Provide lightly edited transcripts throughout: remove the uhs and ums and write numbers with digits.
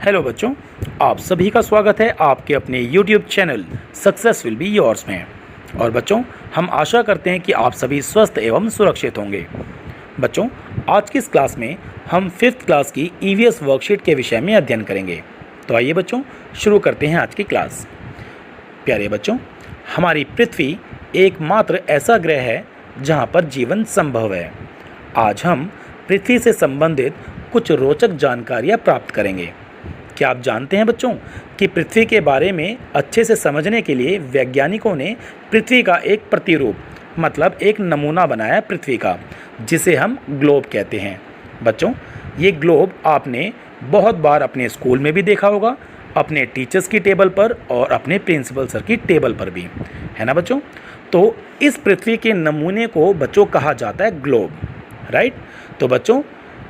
Hello बच्चों, आप सभी का स्वागत है आपके अपने YouTube channel success will be yours में। और बच्चों, हम आशा करते हैं कि आप सभी स्वस्थ एवं सुरक्षित होंगे। बच्चों, आज की इस क्लास में हम 5th क्लास की EVS वर्कशीट के विषय में अध्ययन करेंगे। तो आइए बच्चों, शुरू करते हैं आज की क्लास। प्यारे बच्चों, हमारी पृथ्वी एकमात्र ऐसा ग्रह है जहाँ पर जीवन संभव है। आज हम पृथ्वी से संबंधित कुछ रोचक जानकारियाँ प्राप्त करेंगे। क्या आप जानते हैं बच्चों कि पृथ्वी के बारे में अच्छे से समझने के लिए वैज्ञानिकों ने पृथ्वी का एक प्रतिरूप मतलब एक नमूना बनाया पृथ्वी का, जिसे हम ग्लोब कहते हैं। बच्चों, ये ग्लोब आपने बहुत बार अपने स्कूल में भी देखा होगा, अपने टीचर्स की टेबल पर और अपने प्रिंसिपल सर की टेबल पर भी, है ना बच्चों। तो इस पृथ्वी के नमूने को बच्चों कहा जाता है ग्लोब, राइट। तो बच्चों,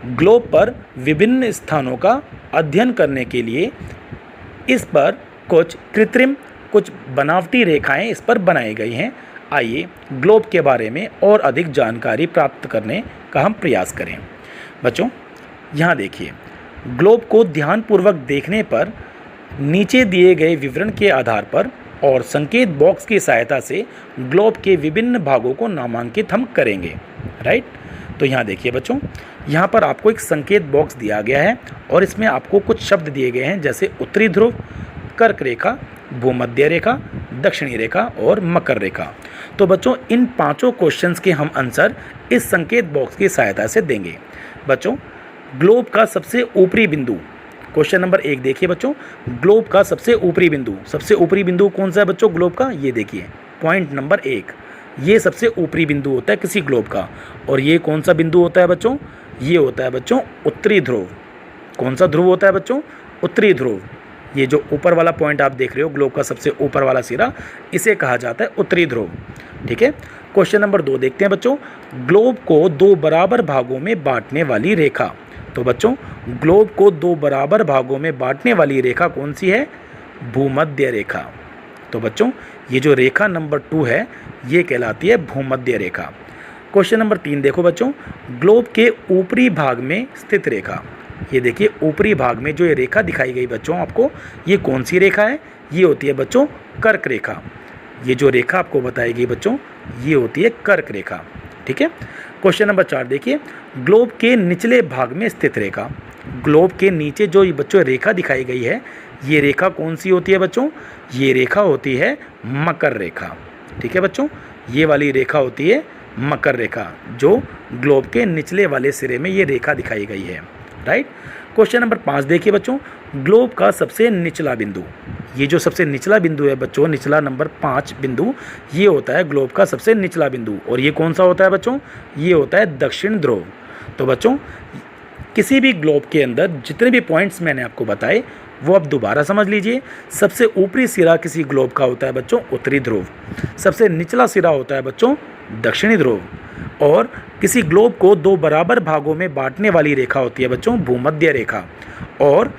ग्लोब पर विभिन्न स्थानों का अध्ययन करने के लिए इस पर कुछ कृत्रिम, कुछ बनावटी रेखाएं इस पर बनाई गई हैं। आइए ग्लोब के बारे में और अधिक जानकारी प्राप्त करने का हम प्रयास करें। बच्चों, यहाँ देखिए, ग्लोब को ध्यानपूर्वक देखने पर नीचे दिए गए विवरण के आधार पर और संकेत बॉक्स की सहायता से ग्लोब के विभिन्न भागों को नामांकित हम करेंगे, राइट। तो यहाँ देखिए बच्चों, यहाँ पर आपको एक संकेत बॉक्स दिया गया है और इसमें आपको कुछ शब्द दिए गए हैं, जैसे उत्तरी ध्रुव, कर्क रेखा, भूमध्य रेखा, दक्षिणी रेखा और मकर रेखा। तो बच्चों, इन पांचों क्वेश्चंस के हम आंसर इस संकेत बॉक्स की सहायता से देंगे। बच्चों, ग्लोब का सबसे ऊपरी बिंदु, क्वेश्चन नंबर 1 देखिए बच्चों, ग्लोब का सबसे ऊपरी बिंदु कौन सा है बच्चों ग्लोब का? ये देखिए, पॉइंट नंबर 1, ये सबसे ऊपरी बिंदु होता है किसी ग्लोब का। और ये कौन सा बिंदु होता है बच्चों? ये होता है बच्चों उत्तरी ध्रुव। कौन सा ध्रुव होता है बच्चों? उत्तरी ध्रुव। ये जो ऊपर वाला पॉइंट आप देख रहे हो, ग्लोब का सबसे ऊपर वाला सिरा, इसे कहा जाता है उत्तरी ध्रुव, ठीक है। क्वेश्चन नंबर 2 देखते हैं बच्चों, ग्लोब को 2 बराबर भागों में बांटने वाली रेखा। तो बच्चों, ग्लोब को 2 बराबर भागों में बांटने वाली रेखा कौन सी है? भूमध्य रेखा। तो बच्चों, ये जो रेखा नंबर 2 है, ये कहलाती है भूमध्य रेखा। क्वेश्चन नंबर 3 देखो बच्चों, ग्लोब के ऊपरी भाग में स्थित रेखा। ये देखिए, ऊपरी भाग में जो ये रेखा दिखाई गई बच्चों आपको, ये कौन सी रेखा है? ये होती है बच्चों कर्क रेखा। ये जो रेखा आपको बताई गई बच्चों, ये होती है कर्क रेखा, ठीक है। क्वेश्चन नंबर 4 देखिए, ग्लोब के निचले भाग में स्थित रेखा। ग्लोब के नीचे जो बच्चों रेखा दिखाई गई है, ये रेखा कौन सी होती है बच्चों? ये रेखा होती है मकर रेखा, ठीक है बच्चों। ये वाली रेखा होती है मकर रेखा, जो ग्लोब के निचले वाले सिरे में ये रेखा दिखाई गई है, राइट। क्वेश्चन नंबर 5 देखिए बच्चों, ग्लोब का सबसे निचला बिंदु। ये जो सबसे निचला बिंदु है बच्चों, निचला नंबर 5 बिंदु, ये होता है ग्लोब का सबसे निचला बिंदु। और ये कौन सा होता है बच्चों? ये होता है दक्षिण ध्रुव। तो बच्चों, किसी भी ग्लोब के अंदर जितने भी पॉइंट्स मैंने आपको बताए, वो आप दोबारा समझ लीजिए। सबसे ऊपरी सिरा किसी ग्लोब का होता है बच्चों उत्तरी ध्रुव, सबसे निचला सिरा होता है बच्चों दक्षिणी ध्रुव, और किसी ग्लोब को 2 बराबर भागों में बांटने वाली रेखा होती है बच्चों भूमध्य रेखा। और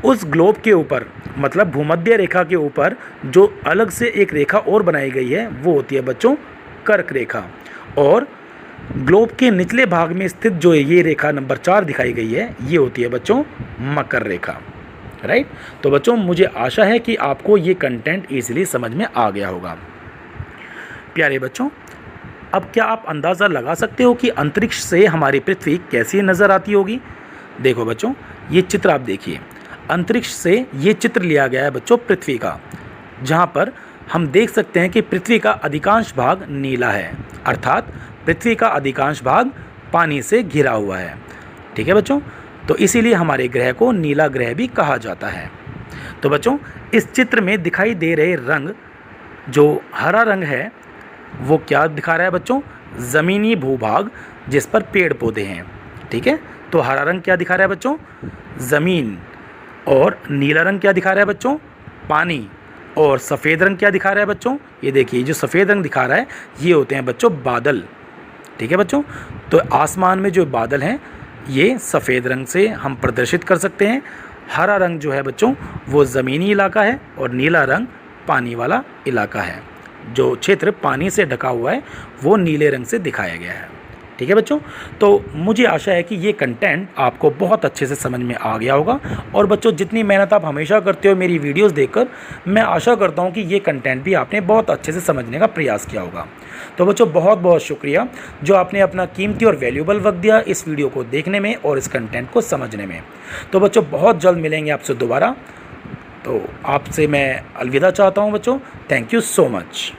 उस ग्लोब के ऊपर, मतलब भूमध्य रेखा के ऊपर जो अलग से एक रेखा और बनाई गई है, वो होती है बच्चों कर्क रेखा। और ग्लोब के निचले भाग में स्थित जो ये रेखा नंबर 4 दिखाई गई है, ये होती है बच्चों मकर रेखा, राइट। तो बच्चों, मुझे आशा है कि आपको ये कंटेंट ईजिली समझ में आ गया होगा। प्यारे बच्चों, अब क्या आप अंदाज़ा लगा सकते हो कि अंतरिक्ष से हमारी पृथ्वी कैसी नज़र आती होगी? देखो बच्चों, ये चित्र आप देखिए, अंतरिक्ष से ये चित्र लिया गया है बच्चों पृथ्वी का, जहाँ पर हम देख सकते हैं कि पृथ्वी का अधिकांश भाग नीला है, अर्थात पृथ्वी का अधिकांश भाग पानी से घिरा हुआ है, ठीक है बच्चों। तो इसीलिए हमारे ग्रह को नीला ग्रह भी कहा जाता है। तो बच्चों, इस चित्र में दिखाई दे रहे रंग, जो हरा रंग है, वो क्या दिखा रहा है बच्चों? ज़मीनी भूभाग जिस पर पेड़ पौधे हैं, ठीक है। तो हरा रंग क्या दिखा रहा है बच्चों? ज़मीन। और नीला रंग क्या दिखा रहा है बच्चों? पानी। और सफ़ेद रंग क्या दिखा रहा है बच्चों? ये देखिए, जो सफ़ेद रंग दिखा रहा है, ये होते हैं बच्चों बादल, ठीक है बच्चों। तो आसमान में जो बादल हैं, ये सफ़ेद रंग से हम प्रदर्शित कर सकते हैं। हरा रंग जो है बच्चों, वो ज़मीनी इलाका है, और नीला रंग पानी वाला इलाका है। जो क्षेत्र पानी से ढका हुआ है, वो नीले रंग से दिखाया गया है, ठीक है बच्चों, तो मुझे आशा है कि ये कंटेंट आपको बहुत अच्छे से समझ में आ गया होगा। और बच्चों जितनी मेहनत आप हमेशा करते हो मेरी वीडियोस देखकर, मैं आशा करता हूँ कि ये कंटेंट भी आपने बहुत अच्छे से समझने का प्रयास किया होगा। तो बच्चों बहुत बहुत शुक्रिया जो आपने अपना कीमती और वैल्यूएबल वक्त दिया इस वीडियो को देखने में और इस कंटेंट को समझने में। तो बच्चों बहुत जल्द मिलेंगे आपसे दोबारा। तो आपसे मैं अलविदा चाहता हूँ बच्चों। Thank you so much.